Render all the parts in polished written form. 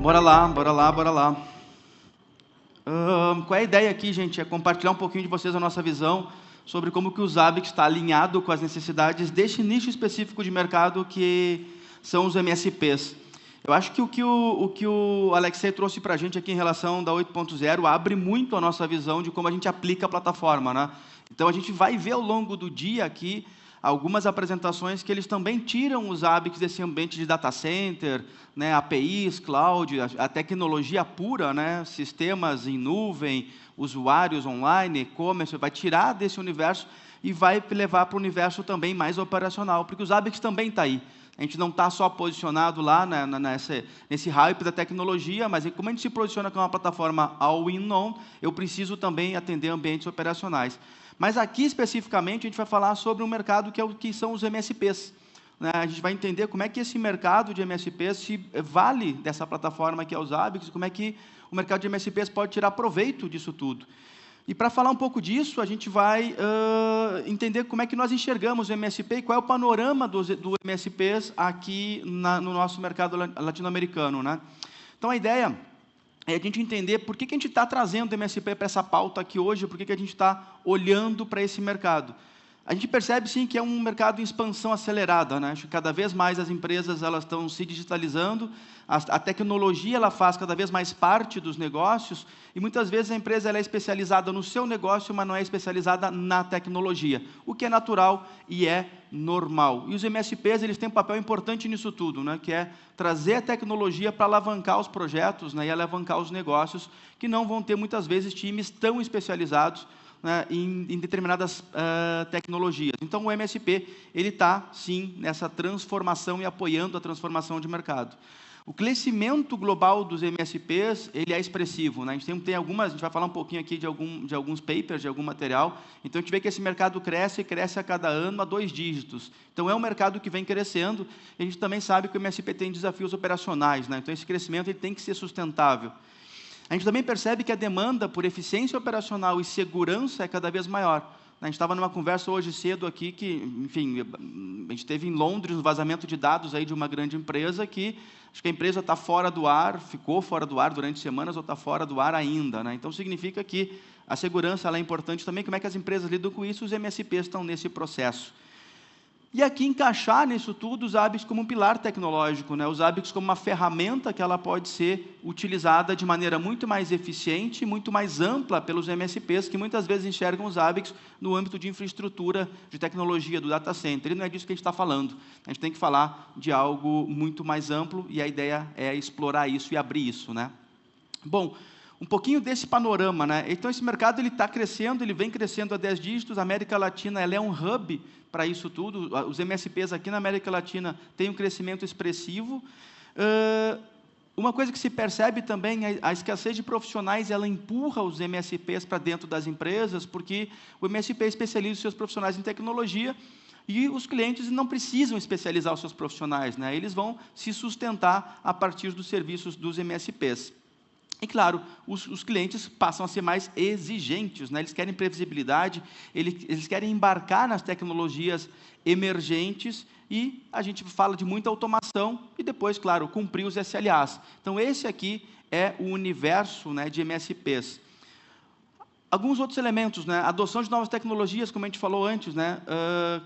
Bora lá, bora lá, bora lá. Qual é a ideia aqui, gente? É compartilhar um pouquinho de vocês a nossa visão sobre como que o Zabbix está alinhado com as necessidades deste nicho específico de mercado que são os MSPs. Eu acho que o que o Alexei trouxe para a gente aqui em relação da 8.0 abre muito a nossa visão de como a gente aplica a plataforma, né? Então, a gente vai ver ao longo do dia aqui algumas apresentações que eles também tiram os Zabbix desse ambiente de data center, né, APIs, cloud, a tecnologia pura, né, sistemas em nuvem, usuários online, e-commerce, vai tirar desse universo e vai levar para o universo também mais operacional, porque o Zabbix também está aí. A gente não está só posicionado lá nesse hype da tecnologia, mas como a gente se posiciona com uma plataforma all-in-one, eu preciso também atender ambientes operacionais. Mas aqui, especificamente, a gente vai falar sobre um mercado que são os MSPs. Né? A gente vai entender como é que esse mercado de MSPs se vale dessa plataforma que é o Zabbix, como é que o mercado de MSPs pode tirar proveito disso tudo. E para falar um pouco disso, a gente vai entender como é que nós enxergamos o MSP e qual é o panorama do MSPs aqui no nosso mercado latino-americano. Né? Então, a ideia é a gente entender por que a gente está trazendo o MSP para essa pauta aqui hoje, por que a gente está olhando para esse mercado. A gente percebe, sim, que é um mercado em expansão acelerada, né? Acho que cada vez mais as empresas elas estão se digitalizando, a tecnologia ela faz cada vez mais parte dos negócios, e muitas vezes a empresa ela é especializada no seu negócio, mas não é especializada na tecnologia, o que é natural e é normal. E os MSPs eles têm um papel importante nisso tudo, né? Que é trazer a tecnologia para alavancar os projetos, né? E alavancar os negócios, que não vão ter muitas vezes times tão especializados, né, em determinadas tecnologias. Então, o MSP ele está, sim, nessa transformação e apoiando a transformação de mercado. O crescimento global dos MSPs ele é expressivo. Né? A gente tem algumas, a gente vai falar um pouquinho aqui de alguns papers, de algum material. Então, a gente vê que esse mercado cresce e cresce a cada ano a 2 dígitos. Então, é um mercado que vem crescendo. E a gente também sabe que o MSP tem desafios operacionais. Né? Então, esse crescimento ele tem que ser sustentável. A gente também percebe que a demanda por eficiência operacional e segurança é cada vez maior. A gente estava numa conversa hoje cedo aqui que, enfim, a gente teve em Londres um vazamento de dados aí de uma grande empresa que acho que a empresa está fora do ar, ficou fora do ar durante semanas ou está fora do ar ainda. Né? Então, significa que a segurança ela é importante também. Como é que as empresas lidam com isso? Os MSPs estão nesse processo. E aqui encaixar nisso tudo os Zabbix como um pilar tecnológico, né? Os Zabbix como uma ferramenta que ela pode ser utilizada de maneira muito mais eficiente e muito mais ampla pelos MSPs, que muitas vezes enxergam os Zabbix no âmbito de infraestrutura, de tecnologia, do data center. E não é disso que a gente está falando. A gente tem que falar de algo muito mais amplo e a ideia é explorar isso e abrir isso. Né? Bom, um pouquinho desse panorama. Né? Então, esse mercado está crescendo, ele vem crescendo a 10 dígitos, a América Latina ela é um hub para isso tudo. Os MSPs aqui na América Latina têm um crescimento expressivo. Uma coisa que se percebe também é a escassez de profissionais, ela empurra os MSPs para dentro das empresas, porque o MSP especializa os seus profissionais em tecnologia e os clientes não precisam especializar os seus profissionais. Né? Eles vão se sustentar a partir dos serviços dos MSPs. E, claro, os clientes passam a ser mais exigentes, né? Eles querem previsibilidade, eles querem embarcar nas tecnologias emergentes e a gente fala de muita automação e depois, claro, cumprir os SLAs. Então, esse aqui é o universo, né, de MSPs. Alguns outros elementos, né? Adoção de novas tecnologias, como a gente falou antes, né?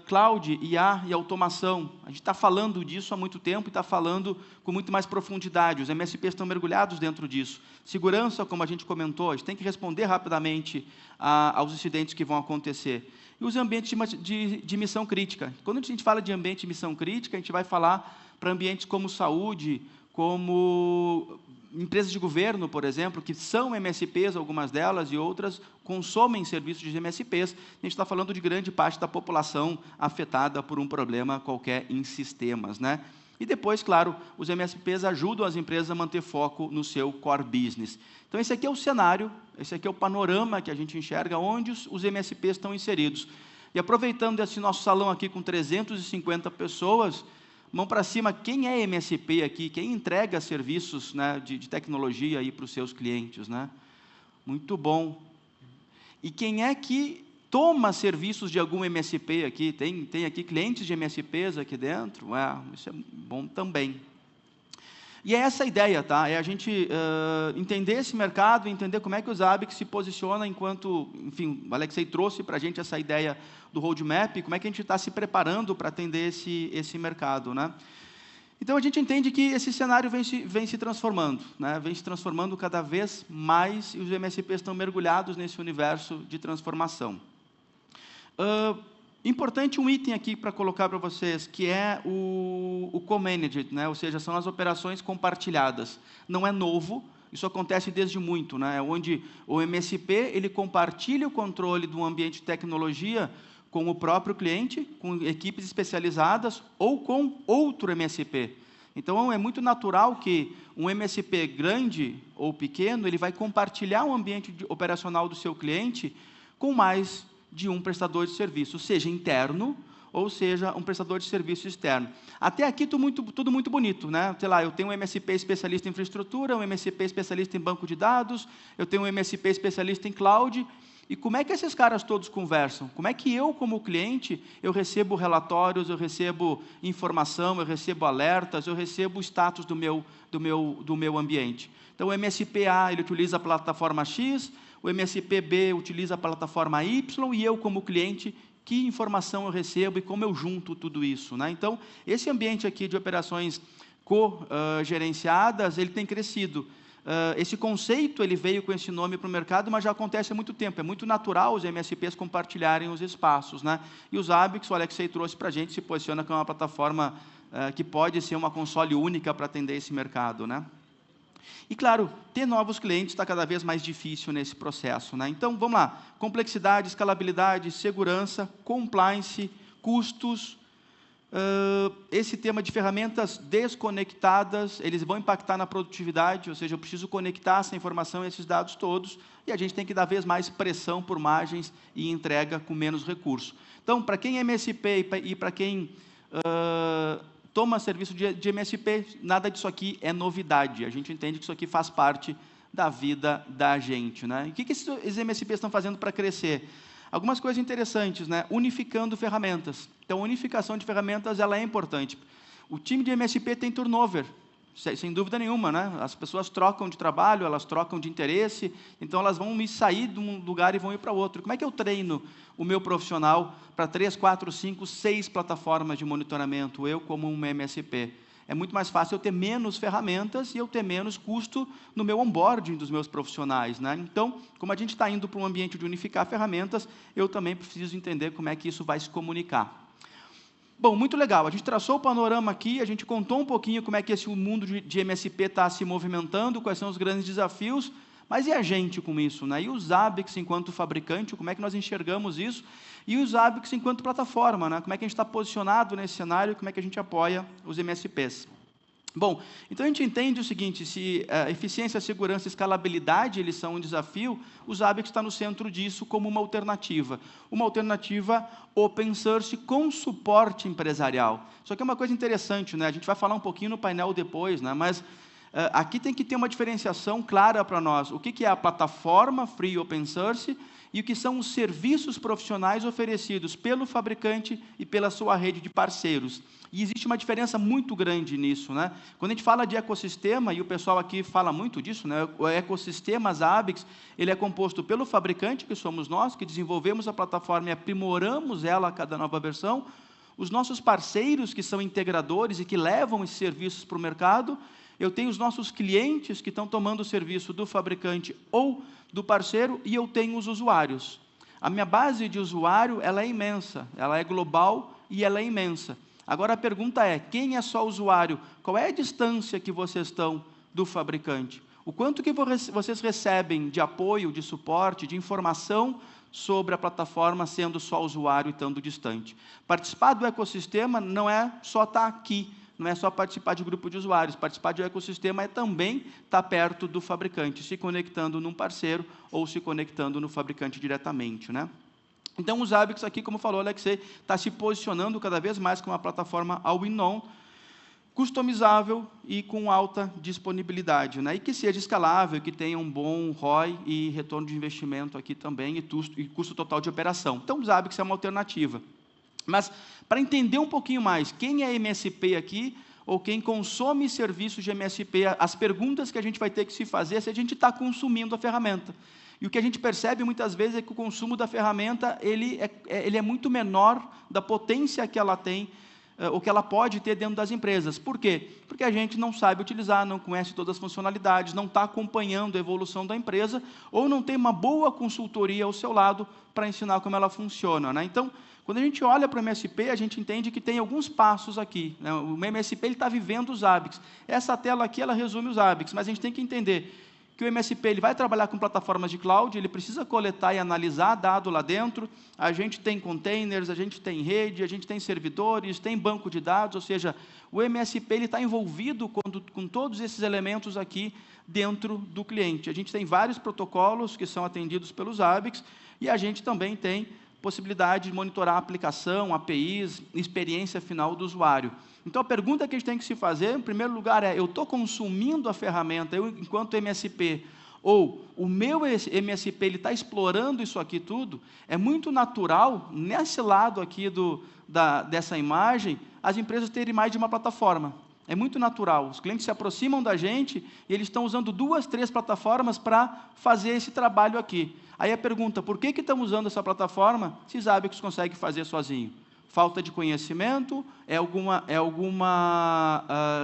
Cloud, IA e automação. A gente está falando disso há muito tempo e está falando com muito mais profundidade. Os MSPs estão mergulhados dentro disso. Segurança, como a gente comentou, a gente tem que responder rapidamente aos incidentes que vão acontecer. E os ambientes de missão crítica. Quando a gente fala de ambiente de missão crítica, a gente vai falar para ambientes como saúde, como empresas de governo, por exemplo, que são MSPs, algumas delas, e outras consomem serviços de MSPs. A gente está falando de grande parte da população afetada por um problema qualquer em sistemas. Né? E depois, claro, os MSPs ajudam as empresas a manter foco no seu core business. Então, esse aqui é o cenário, esse aqui é o panorama que a gente enxerga, onde os MSPs estão inseridos. E aproveitando esse nosso salão aqui com 350 pessoas, mão para cima, quem é MSP aqui? Quem entrega serviços, né, de tecnologia para os seus clientes? Né? Muito bom. E quem é que toma serviços de algum MSP aqui? Tem aqui clientes de MSPs aqui dentro? Isso é bom também. E é essa a ideia, tá? É a gente entender esse mercado, entender como é que o Zabbix se posiciona enquanto, enfim, o Alexei trouxe para a gente essa ideia do roadmap, como é que a gente está se preparando para atender esse mercado, né? Então, a gente entende que esse cenário vem se transformando, né? Vem se transformando cada vez mais, e os MSPs estão mergulhados nesse universo de transformação. Importante um item aqui para colocar para vocês, que é o co-managed, né? Ou seja, são as operações compartilhadas. Não é novo, isso acontece desde muito, né? Onde o MSP ele compartilha o controle do ambiente de tecnologia com o próprio cliente, com equipes especializadas ou com outro MSP. Então, é muito natural que um MSP grande ou pequeno, ele vai compartilhar o ambiente operacional do seu cliente com mais de um prestador de serviço, seja interno ou seja um prestador de serviço externo. Até aqui tudo muito bonito, né? Sei lá, eu tenho um MSP especialista em infraestrutura, um MSP especialista em banco de dados, eu tenho um MSP especialista em cloud. E como é que esses caras todos conversam? Como é que eu, como cliente, eu recebo relatórios, eu recebo informação, eu recebo alertas, eu recebo o status do meu ambiente? Então, o MSP A, ele utiliza a plataforma X, o MSP B utiliza a plataforma Y, e eu, como cliente, que informação eu recebo e como eu junto tudo isso, né? Então, esse ambiente aqui de operações co-gerenciadas, ele tem crescido. Esse conceito ele veio com esse nome para o mercado, mas já acontece há muito tempo. É muito natural os MSPs compartilharem os espaços, né? E o Zabbix, o Alexei trouxe para a gente, se posiciona como uma plataforma que pode ser uma console única para atender esse mercado, né? E, claro, ter novos clientes está cada vez mais difícil nesse processo, né? Então, vamos lá. Complexidade, escalabilidade, segurança, compliance, custos. Esse tema de ferramentas desconectadas, eles vão impactar na produtividade, ou seja, eu preciso conectar essa informação e esses dados todos, e a gente tem que dar vez mais pressão por margens e entrega com menos recurso. Então, para quem é MSP e para quem toma serviço de MSP, nada disso aqui é novidade. A gente entende que isso aqui faz parte da vida da gente, né? E o que esses MSPs estão fazendo para crescer? Algumas coisas interessantes, né? Unificando ferramentas. Então, a unificação de ferramentas ela é importante. O time de MSP tem turnover, sem dúvida nenhuma, né? As pessoas trocam de trabalho, elas trocam de interesse, então elas vão sair de um lugar e vão ir para outro. Como é que eu treino o meu profissional para 3, 4, 5, 6 plataformas de monitoramento, eu como um MSP? É muito mais fácil eu ter menos ferramentas e eu ter menos custo no meu onboarding dos meus profissionais, né? Então, como a gente está indo para um ambiente de unificar ferramentas, eu também preciso entender como é que isso vai se comunicar. Bom, muito legal. A gente traçou o panorama aqui, a gente contou um pouquinho como é que esse mundo de MSP está se movimentando, quais são os grandes desafios, mas e a gente com isso, né? E o Zabbix enquanto fabricante, como é que nós enxergamos isso? E o Zabbix enquanto plataforma, né? Como é que a gente está posicionado nesse cenário, como é que a gente apoia os MSPs? Bom, então a gente entende o seguinte, se eficiência, segurança e escalabilidade eles são um desafio, o Zabbix está no centro disso como uma alternativa open source com suporte empresarial. Isso aqui é uma coisa interessante, né? A gente vai falar um pouquinho no painel depois, né? Mas aqui tem que ter uma diferenciação clara para nós. O que é a plataforma free open source e o que são os serviços profissionais oferecidos pelo fabricante e pela sua rede de parceiros. E existe uma diferença muito grande nisso, né? Quando a gente fala de ecossistema, e o pessoal aqui fala muito disso, né? O ecossistema Zabbix, ele é composto pelo fabricante, que somos nós, que desenvolvemos a plataforma e aprimoramos ela a cada nova versão, os nossos parceiros, que são integradores e que levam esses serviços para o mercado. Eu tenho os nossos clientes que estão tomando o serviço do fabricante ou do parceiro, e eu tenho os usuários. A minha base de usuário ela é imensa, ela é global e ela é imensa. Agora a pergunta é, quem é só usuário? Qual é a distância que vocês estão do fabricante? O quanto que vocês recebem de apoio, de suporte, de informação sobre a plataforma, sendo só usuário e estando distante? Participar do ecossistema não é só estar aqui, não é só participar de grupo de usuários, participar de um ecossistema é também estar perto do fabricante, se conectando num parceiro ou se conectando no fabricante diretamente, né? Então, o Zabbix aqui, como falou o Alexei, está se posicionando cada vez mais como uma plataforma all-in-one, customizável e com alta disponibilidade, né? E que seja escalável, que tenha um bom ROI e retorno de investimento aqui também e custo total de operação. Então, o Zabbix é uma alternativa. Mas, para entender um pouquinho mais, quem é MSP aqui, ou quem consome serviços de MSP, as perguntas que a gente vai ter que se fazer é se a gente está consumindo a ferramenta. E o que a gente percebe muitas vezes é que o consumo da ferramenta ele é muito menor da potência que ela tem, ou que ela pode ter dentro das empresas. Por quê? Porque a gente não sabe utilizar, não conhece todas as funcionalidades, não está acompanhando a evolução da empresa, ou não tem uma boa consultoria ao seu lado para ensinar como ela funciona, né? Então, quando a gente olha para o MSP, a gente entende que tem alguns passos aqui, né? O MSP está vivendo os ABICs. Essa tela aqui, ela resume os ABICs, mas a gente tem que entender que o MSP ele vai trabalhar com plataformas de cloud, ele precisa coletar e analisar dado lá dentro, a gente tem containers, a gente tem rede, a gente tem servidores, tem banco de dados, ou seja, o MSP está envolvido com todos esses elementos aqui dentro do cliente. A gente tem vários protocolos que são atendidos pelos ABICs, e a gente também tem possibilidade de monitorar a aplicação, APIs, experiência final do usuário. Então, a pergunta que a gente tem que se fazer, em primeiro lugar, eu estou consumindo a ferramenta, eu, enquanto MSP, ou o meu MSP está explorando isso aqui tudo? É muito natural, nesse lado aqui dessa imagem, as empresas terem mais de uma plataforma. É muito natural. Os clientes se aproximam da gente e eles estão usando 2, 3 plataformas para fazer esse trabalho aqui. Aí a pergunta, por que estão usando essa plataforma se os ABICs conseguem fazer sozinho? Falta de conhecimento? É alguma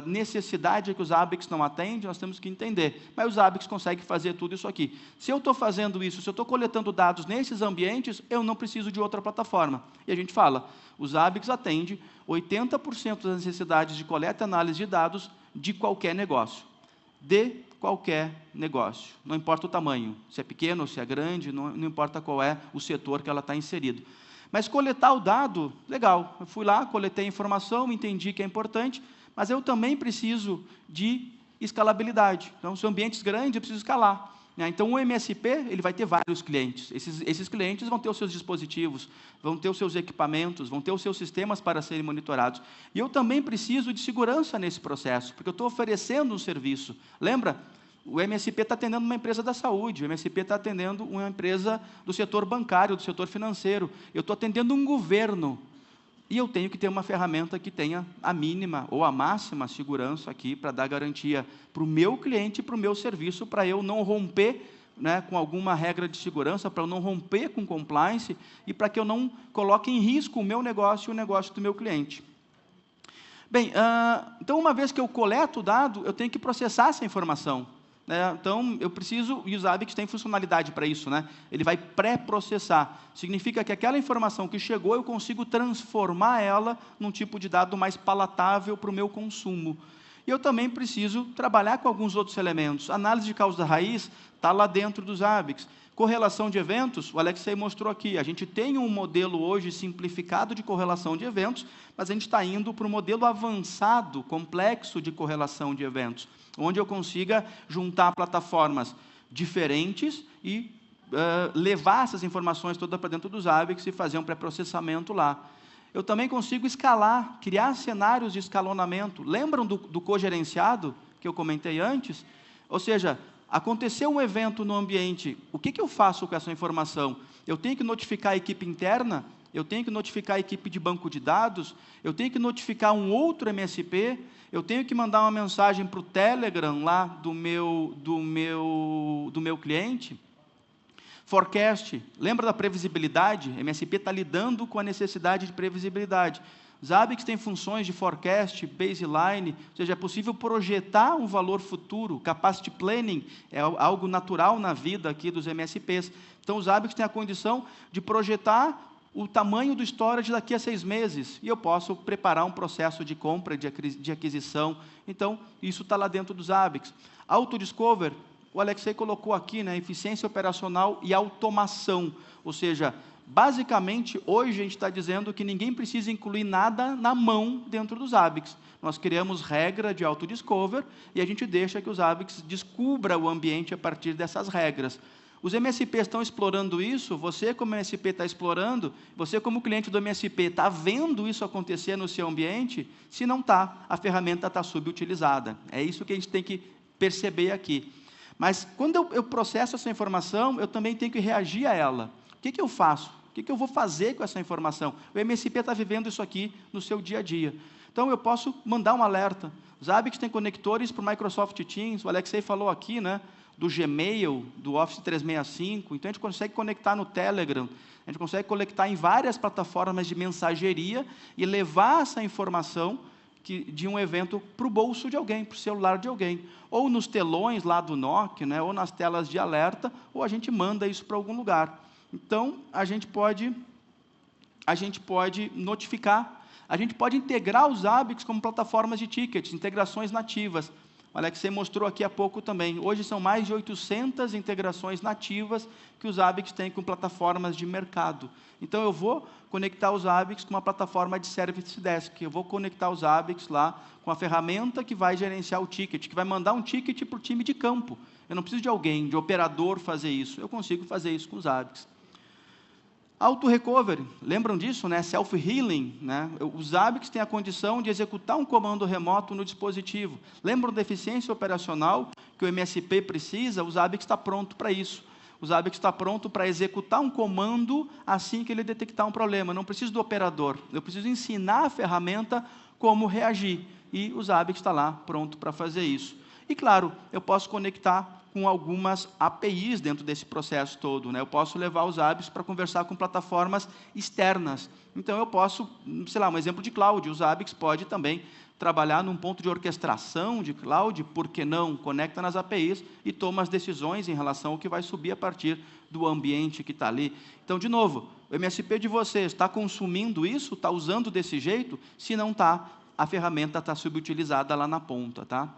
necessidade que os ABICs não atendem? Nós temos que entender. Mas os ABICs conseguem fazer tudo isso aqui. Se eu estou fazendo isso, se eu estou coletando dados nesses ambientes, eu não preciso de outra plataforma. E a gente fala, os ABICs atendem 80% das necessidades de coleta e análise de dados de qualquer negócio. De qualquer negócio. Não importa o tamanho, se é pequeno ou se é grande, não importa qual é o setor que ela está inserido. Mas coletar o dado, legal, eu fui lá, coletei a informação, entendi que é importante, mas eu também preciso de escalabilidade. Então, se o ambiente é grande, eu preciso escalar. Então, o MSP ele vai ter vários clientes. Esses clientes vão ter os seus dispositivos, vão ter os seus equipamentos, vão ter os seus sistemas para serem monitorados. E eu também preciso de segurança nesse processo, porque eu estou oferecendo um serviço. Lembra? O MSP está atendendo uma empresa da saúde, o MSP está atendendo uma empresa do setor bancário, do setor financeiro. Eu estou atendendo um governo. E eu tenho que ter uma ferramenta que tenha a mínima ou a máxima segurança aqui para dar garantia para o meu cliente e para o meu serviço, para eu não romper, né, com alguma regra de segurança, para eu não romper com compliance e para que eu não coloque em risco o meu negócio e o negócio do meu cliente. Bem, então, uma vez que eu coleto o dado, eu tenho que processar essa informação. Então, eu preciso, e os ABICs têm funcionalidade para isso, né? Ele vai pré-processar. Significa que aquela informação que chegou, eu consigo transformar ela num tipo de dado mais palatável para o meu consumo. E eu também preciso trabalhar com alguns outros elementos. Análise de causa raiz está lá dentro dos ABICs. Correlação de eventos, o Alexei mostrou aqui. A gente tem um modelo hoje simplificado de correlação de eventos, mas a gente está indo para um modelo avançado, complexo de correlação de eventos, onde eu consiga juntar plataformas diferentes e levar essas informações todas para dentro dos ABICs e fazer um pré-processamento lá. Eu também consigo escalar, criar cenários de escalonamento. Lembram do cogerenciado que eu comentei antes? Ou seja, aconteceu um evento no ambiente, o que eu faço com essa informação? Eu tenho que notificar a equipe interna? Eu tenho que notificar a equipe de banco de dados? Eu tenho que notificar um outro MSP? Eu tenho que mandar uma mensagem para o Telegram lá do meu cliente? Forecast, lembra da previsibilidade? MSP está lidando com a necessidade de previsibilidade. Os ABICs têm funções de forecast, baseline, ou seja, é possível projetar um valor futuro. Capacity planning é algo natural na vida aqui dos MSPs. Então, os ABICs têm a condição de projetar o tamanho do storage daqui a 6 meses. E eu posso preparar um processo de compra, de aquisição. Então, isso está lá dentro dos ABICs. Autodiscover, o Alexei colocou aqui, né, eficiência operacional e automação. Ou seja, basicamente, hoje a gente está dizendo que ninguém precisa incluir nada na mão dentro dos ABICs. Nós criamos regra de autodiscover e a gente deixa que os ABICs descubram o ambiente a partir dessas regras. Os MSPs estão explorando isso, você como MSP está explorando, você como cliente do MSP está vendo isso acontecer no seu ambiente? Se não está, a ferramenta está subutilizada. É isso que a gente tem que perceber aqui. Mas, quando eu processo essa informação, eu também tenho que reagir a ela. O que eu faço? O que eu vou fazer com essa informação? O MSP está vivendo isso aqui no seu dia a dia. Então, eu posso mandar um alerta. Zabbix tem conectores para o Microsoft Teams, o Alexei falou aqui, né, do Gmail, do Office 365, então a gente consegue conectar no Telegram, a gente consegue conectar em várias plataformas de mensageria e levar essa informação de um evento para o bolso de alguém, para o celular de alguém. Ou nos telões lá do NOC, né, ou nas telas de alerta, ou a gente manda isso para algum lugar. Então, a gente pode notificar, a gente pode integrar os Zabbix como plataformas de tickets, integrações nativas. O Alexei mostrou aqui há pouco também. Hoje são mais de 800 integrações nativas que os Zabbix têm com plataformas de mercado. Então, eu vou conectar os Zabbix com uma plataforma de Service Desk. Eu vou conectar os Zabbix lá com a ferramenta que vai gerenciar o ticket, que vai mandar um ticket para o time de campo. Eu não preciso de alguém, de operador fazer isso. Eu consigo fazer isso com os Zabbix. Auto-recovery, lembram disso, né? Self-healing, né? Os Zabbix têm a condição de executar um comando remoto no dispositivo. Lembram da eficiência operacional que o MSP precisa? O Zabbix está pronto para isso. O Zabbix está pronto para executar um comando assim que ele detectar um problema. Eu não preciso do operador, eu preciso ensinar a ferramenta como reagir. E o Zabbix está lá pronto para fazer isso. E, claro, eu posso conectar com algumas APIs dentro desse processo todo, né? Eu posso levar os Zabbix para conversar com plataformas externas. Então, eu posso, sei lá, um exemplo de cloud, o Zabbix pode também trabalhar num ponto de orquestração de cloud, por que não? Conecta nas APIs e toma as decisões em relação ao que vai subir a partir do ambiente que está ali. Então, de novo, o MSP de vocês está consumindo isso, está usando desse jeito? Se não está, a ferramenta está subutilizada lá na ponta, tá?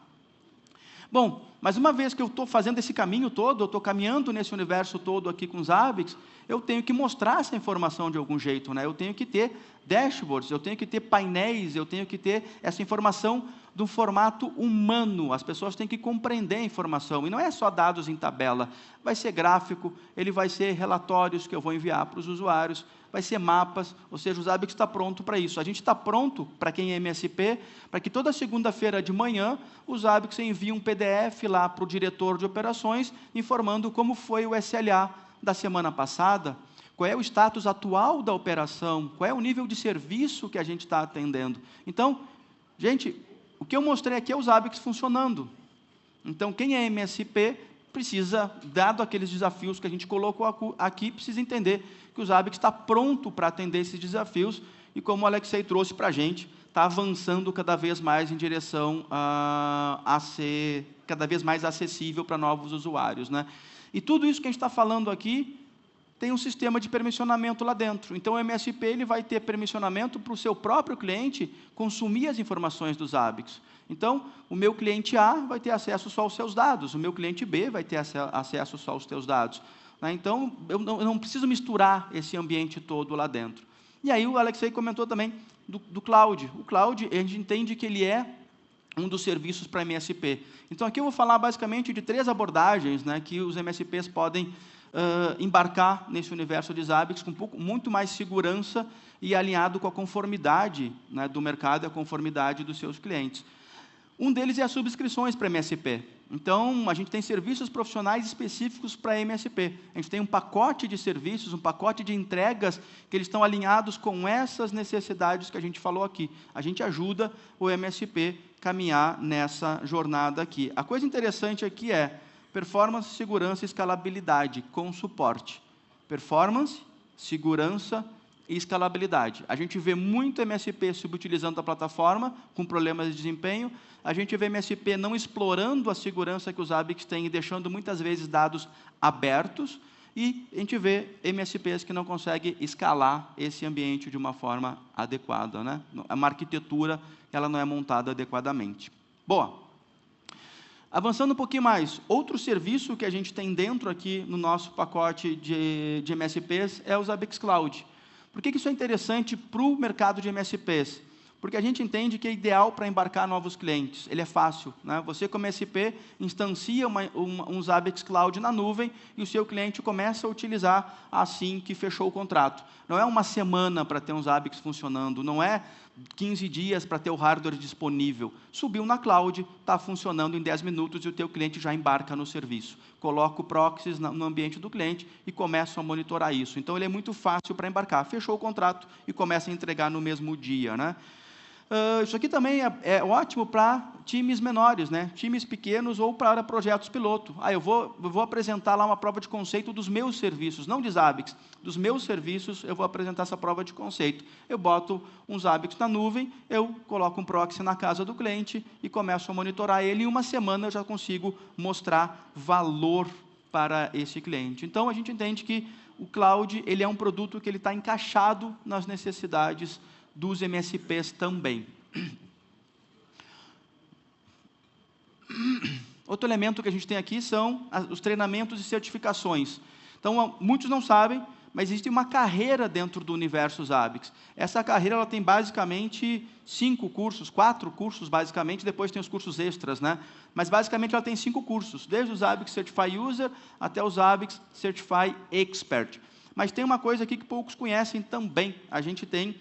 Bom, mas uma vez que eu estou fazendo esse caminho todo, eu estou caminhando nesse universo todo aqui com os Zabbix, eu tenho que mostrar essa informação de algum jeito, né? Eu tenho que ter dashboards, eu tenho que ter painéis, eu tenho que ter essa informação de um formato humano. As pessoas têm que compreender a informação. E não é só dados em tabela. Vai ser gráfico, ele vai ser relatórios que eu vou enviar para os usuários, vai ser mapas, ou seja, o Zabbix está pronto para isso. A gente está pronto, para quem é MSP, para que toda segunda-feira de manhã, o Zabbix envie um PDF lá para o diretor de operações, informando como foi o SLA da semana passada, qual é o status atual da operação, qual é o nível de serviço que a gente está atendendo. Então, gente, o que eu mostrei aqui é o Zabbix funcionando. Então, quem é MSP precisa, dado aqueles desafios que a gente colocou aqui, precisa entender que o Zabbix está pronto para atender esses desafios e, como o Alexei trouxe para a gente, está avançando cada vez mais em direção a ser cada vez mais acessível para novos usuários, né? E tudo isso que a gente está falando aqui tem um sistema de permissionamento lá dentro. Então, o MSP ele vai ter permissionamento para o seu próprio cliente consumir as informações dos Zabbix. Então, o meu cliente A vai ter acesso só aos seus dados, o meu cliente B vai ter acesso só aos seus dados. Né? Então, eu não preciso misturar esse ambiente todo lá dentro. E aí, o Alexei comentou também do cloud. O cloud, a gente entende que ele é um dos serviços para MSP. Então, aqui eu vou falar basicamente de 3 abordagens, né, que os MSPs podem embarcar nesse universo de Zabbix com muito mais segurança e alinhado com a conformidade, né, do mercado e a conformidade dos seus clientes. Um deles é as subscrições para MSP. Então, a gente tem serviços profissionais específicos para MSP. A gente tem um pacote de serviços, um pacote de entregas que eles estão alinhados com essas necessidades que a gente falou aqui. A gente ajuda o MSP a caminhar nessa jornada aqui. A coisa interessante aqui é performance, segurança e escalabilidade com suporte. Performance, segurança e escalabilidade. A gente vê muito MSP subutilizando a plataforma com problemas de desempenho. A gente vê MSP não explorando a segurança que os Zabbix têm e deixando muitas vezes dados abertos. E a gente vê MSPs que não conseguem escalar esse ambiente de uma forma adequada, né? Uma arquitetura ela não é montada adequadamente. Boa. Avançando um pouquinho mais, outro serviço que a gente tem dentro aqui no nosso pacote de MSPs é o Zabbix Cloud. Por que isso é interessante para o mercado de MSPs? Porque a gente entende que é ideal para embarcar novos clientes. Ele é fácil, né? Você, como MSP, instancia um Zabbix Cloud na nuvem e o seu cliente começa a utilizar assim que fechou o contrato. Não é uma semana para ter um Zabbix funcionando, não é 15 dias para ter o hardware disponível. Subiu na cloud, está funcionando em 10 minutos e o teu cliente já embarca no serviço. Coloca o proxies no ambiente do cliente e começa a monitorar isso. Então, ele é muito fácil para embarcar. Fechou o contrato e começa a entregar no mesmo dia, né? Isso aqui também é ótimo para times menores, né? Times pequenos ou para projetos piloto. Eu vou apresentar lá uma prova de conceito dos meus serviços, não de Zabbix, dos meus serviços, eu vou apresentar essa prova de conceito. Eu boto um Zabbix na nuvem, eu coloco um proxy na casa do cliente e começo a monitorar ele. Em uma semana eu já consigo mostrar valor para esse cliente. Então, a gente entende que o cloud ele é um produto que ele está encaixado nas necessidades dos MSPs também. Outro elemento que a gente tem aqui são os treinamentos e certificações. Então, muitos não sabem, mas existe uma carreira dentro do universo Zabbix. Essa carreira ela tem basicamente 5 cursos, 4 cursos basicamente, depois tem os cursos extras, né? Mas basicamente ela tem 5 cursos, desde o Zabbix Certify User até o Zabbix Certify Expert. Mas tem uma coisa aqui que poucos conhecem também. A gente tem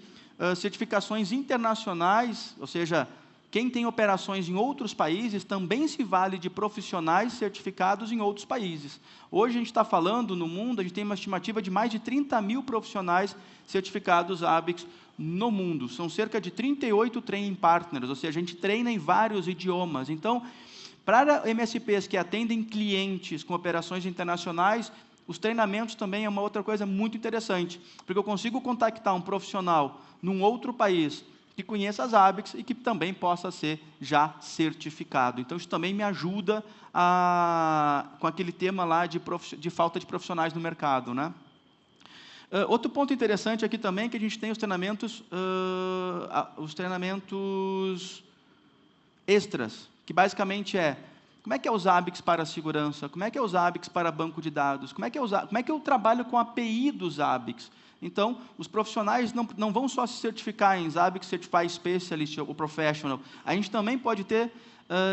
certificações internacionais, ou seja, quem tem operações em outros países também se vale de profissionais certificados em outros países. Hoje a gente está falando, no mundo, a gente tem uma estimativa de mais de 30 mil profissionais certificados Zabbix no mundo. São cerca de 38 training partners, ou seja, a gente treina em vários idiomas. Então, para MSPs que atendem clientes com operações internacionais, os treinamentos também é uma outra coisa muito interessante, porque eu consigo contactar um profissional num outro país que conheça as Zabbix e que também possa ser já certificado. Então, isso também me ajuda com aquele tema lá de falta de profissionais no mercado, né? Outro ponto interessante aqui também é que a gente tem os treinamentos extras, que basicamente como é que é o Zabbix para segurança? Como é que é o Zabbix para banco de dados? Como é que eu trabalho com a API do Zabbix? Então, os profissionais não vão só se certificar em Zabbix Certify Specialist ou Professional. A gente também pode ter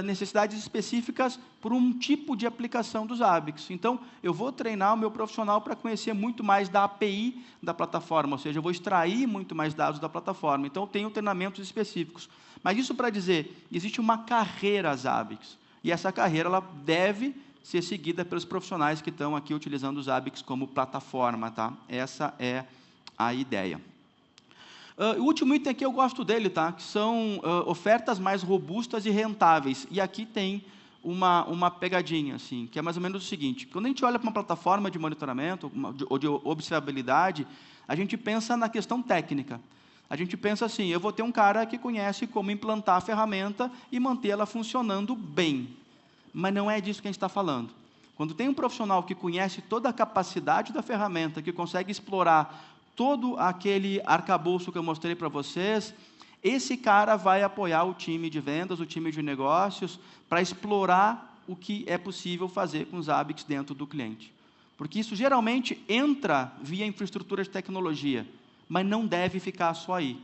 necessidades específicas por um tipo de aplicação do Zabbix. Então, eu vou treinar o meu profissional para conhecer muito mais da API da plataforma, ou seja, eu vou extrair muito mais dados da plataforma. Então, eu tenho treinamentos específicos. Mas isso para dizer, existe uma carreira Zabbix. E essa carreira ela deve ser seguida pelos profissionais que estão aqui utilizando o Zabbix como plataforma, tá? Essa é a ideia. O último item aqui eu gosto dele, tá? Que são ofertas mais robustas e rentáveis. E aqui tem uma pegadinha, assim, que é mais ou menos o seguinte: quando a gente olha para uma plataforma de monitoramento ou de observabilidade, a gente pensa na questão técnica. A gente pensa assim, eu vou ter um cara que conhece como implantar a ferramenta e manter ela funcionando bem. Mas não é disso que a gente está falando. Quando tem um profissional que conhece toda a capacidade da ferramenta, que consegue explorar todo aquele arcabouço que eu mostrei para vocês, esse cara vai apoiar o time de vendas, o time de negócios, para explorar o que é possível fazer com os Zabbix dentro do cliente. Porque isso geralmente entra via infraestrutura de tecnologia, mas não deve ficar só aí.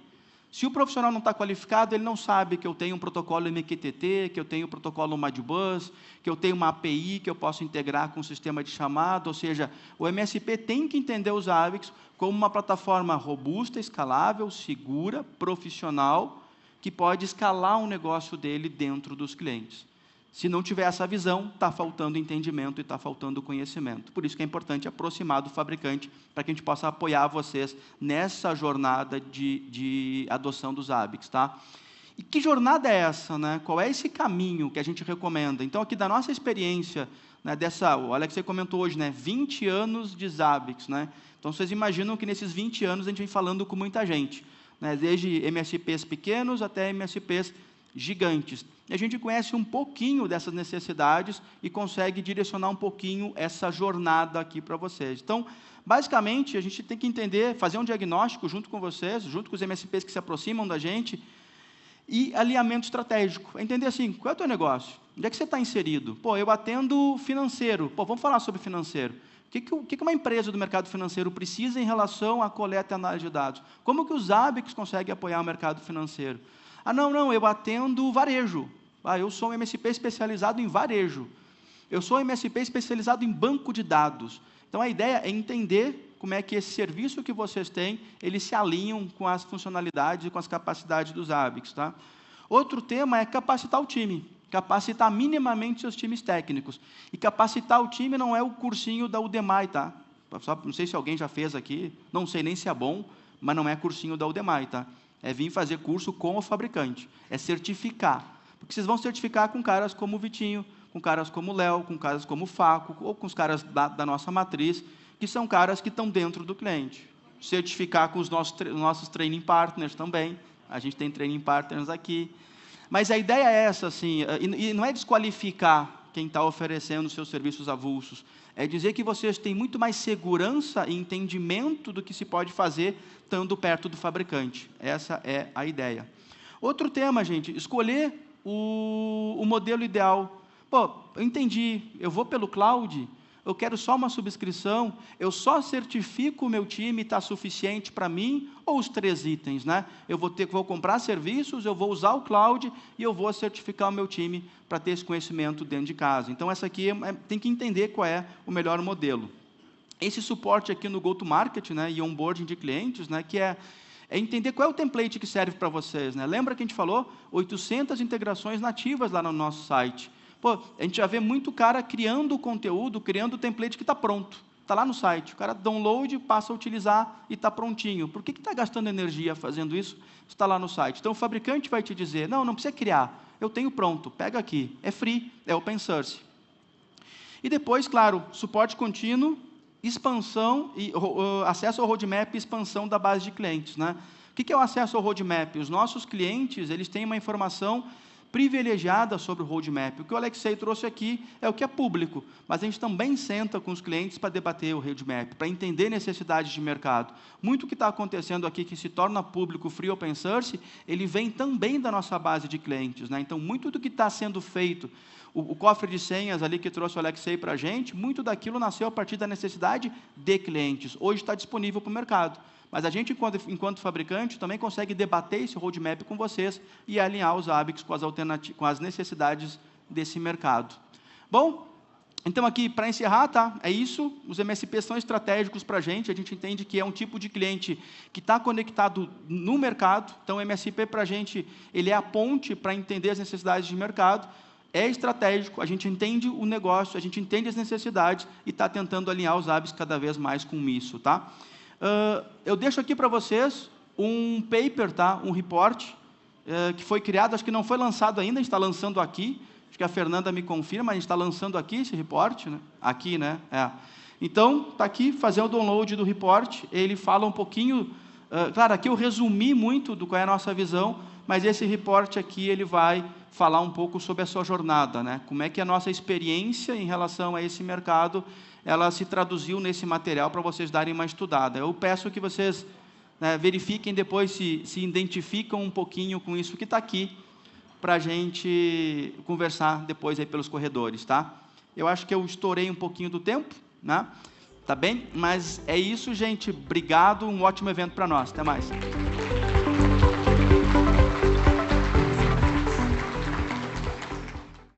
Se o profissional não está qualificado, ele não sabe que eu tenho um protocolo MQTT, que eu tenho um protocolo Modbus, que eu tenho uma API que eu posso integrar com um sistema de chamada, ou seja, o MSP tem que entender os Zabbix como uma plataforma robusta, escalável, segura, profissional, que pode escalar o negócio dele dentro dos clientes. Se não tiver essa visão, está faltando entendimento e está faltando conhecimento. Por isso que é importante aproximar do fabricante para que a gente possa apoiar vocês nessa jornada de adoção dos Zabbix, tá? E que jornada é essa, né? Qual é esse caminho que a gente recomenda? Então, aqui da nossa experiência, né, o Alexei comentou hoje, né, 20 anos de Zabbix, né? Então, vocês imaginam que nesses 20 anos a gente vem falando com muita gente, né, desde MSPs pequenos até MSPs gigantes. E a gente conhece um pouquinho dessas necessidades e consegue direcionar um pouquinho essa jornada aqui para vocês. Então, basicamente, a gente tem que entender, fazer um diagnóstico junto com vocês, junto com os MSPs que se aproximam da gente, e alinhamento estratégico. Entender assim, qual é o teu negócio? Onde é que você está inserido? Pô, eu atendo financeiro. Pô, vamos falar sobre financeiro. O que uma empresa do mercado financeiro precisa em relação à coleta e análise de dados? Como que os Zabbix conseguem apoiar o mercado financeiro? Não, eu atendo varejo. Eu sou um MSP especializado em varejo. Eu sou um MSP especializado em banco de dados. Então, a ideia é entender como é que esse serviço que vocês têm, eles se alinham com as funcionalidades e com as capacidades dos ABICs. Tá? Outro tema é capacitar o time, capacitar minimamente seus times técnicos. E capacitar o time não é o cursinho da Udemy, tá? Não sei se alguém já fez aqui, não sei nem se é bom, mas não é cursinho da Udemy, tá? É vir fazer curso com o fabricante, é certificar. Porque vocês vão certificar com caras como o Vitinho, com caras como o Léo, com caras como o Faco, ou com os caras da nossa matriz, que são caras que estão dentro do cliente. Certificar com os nossos training partners também, a gente tem training partners aqui. Mas a ideia é essa, assim, e não é desqualificar quem está oferecendo seus serviços avulsos, é dizer que vocês têm muito mais segurança e entendimento do que se pode fazer estando perto do fabricante. Essa é a ideia. Outro tema, gente, escolher o modelo ideal. Pô, eu entendi, eu vou pelo cloud, eu quero só uma subscrição, eu só certifico o meu time, está suficiente para mim, ou os 3 itens, né? Eu vou comprar serviços, eu vou usar o cloud e eu vou certificar o meu time para ter esse conhecimento dentro de casa. Então, essa aqui tem que entender qual é o melhor modelo. Esse suporte aqui no go-to-market, né, e onboarding de clientes, né, que é entender qual é o template que serve para vocês. Né? Lembra que a gente falou? 800 integrações nativas lá no nosso site. Pô, a gente já vê muito cara criando o conteúdo, criando o template que está pronto. Está lá no site. O cara download, passa a utilizar e está prontinho. Por que está gastando energia fazendo isso? Está lá no site. Então, o fabricante vai te dizer, não precisa criar. Eu tenho pronto, pega aqui. É free, é open source. E depois, claro, suporte contínuo, expansão, e acesso ao roadmap e expansão da base de clientes. Né? O que é o acesso ao roadmap? Os nossos clientes eles têm uma informação privilegiada sobre o roadmap. O que o Alexei trouxe aqui é o que é público, mas a gente também senta com os clientes para debater o roadmap, para entender necessidades de mercado. Muito o que está acontecendo aqui, que se torna público, free open source, ele vem também da nossa base de clientes. Né? Então, muito do que está sendo feito, o cofre de senhas ali que trouxe o Alexei para a gente, muito daquilo nasceu a partir da necessidade de clientes. Hoje está disponível para o mercado. Mas a gente, enquanto fabricante, também consegue debater esse roadmap com vocês e alinhar os ABICs com as necessidades desse mercado. Bom, então aqui, para encerrar, tá? É isso. Os MSPs são estratégicos para a gente entende que é um tipo de cliente que está conectado no mercado. Então, o MSP, para a gente, ele é a ponte para entender as necessidades de mercado. É estratégico, a gente entende o negócio, a gente entende as necessidades e está tentando alinhar os ABICs cada vez mais com isso, tá? Eu deixo aqui para vocês um paper, tá? Um report, que foi criado, acho que não foi lançado ainda, a gente está lançando aqui, acho que a Fernanda me confirma, a gente está lançando aqui esse report, né? Aqui, né? Então, está aqui, fazer o download do report, ele fala um pouquinho, claro, aqui eu resumi muito do qual é a nossa visão, mas esse report aqui, ele vai falar um pouco sobre a sua jornada, né? Como é que a nossa experiência em relação a esse mercado ela se traduziu nesse material para vocês darem uma estudada. Eu peço que vocês verifiquem depois se identificam um pouquinho com isso que está aqui, para a gente conversar depois aí pelos corredores. Tá? Eu acho que eu estourei um pouquinho do tempo, né? Tá bem? Mas é isso, gente. Obrigado, um ótimo evento para nós. Até mais.